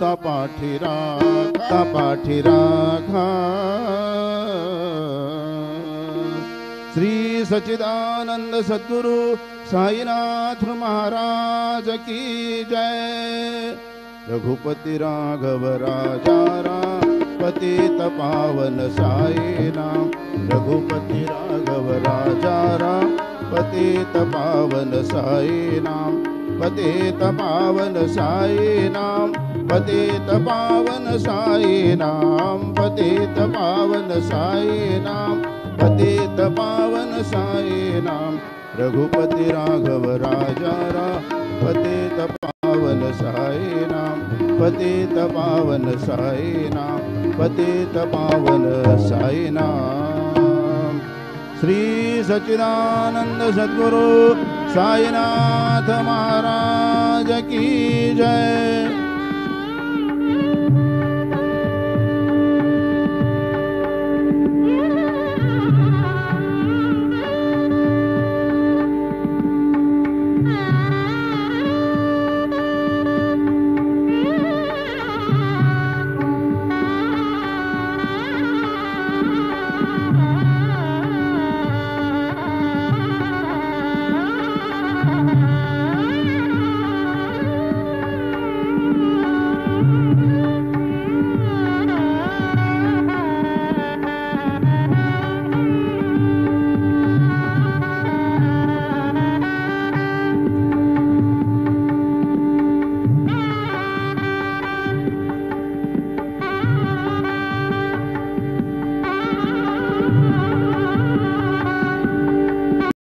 तपाठी राखा। श्री सच्चिदानंद सद्गुरु साईनाथ महाराज की जय। रघुपति राघव राजा राम पतित पावन साई नाम। रघुपति राघव राजा राम पतित पावन साई नाम। पतित पावन साई नाम। पतित पावन साई नाम। पतित पावन साई नाम। पतित पावन साई नाम। रघुपति राघव राजा राम पतित पावन साई नाम। पतित पावन साई नाम। पतित पावन साई नाम। श्री सच्चिदानंद सद्गुरु साईनाथ महाराज की जय।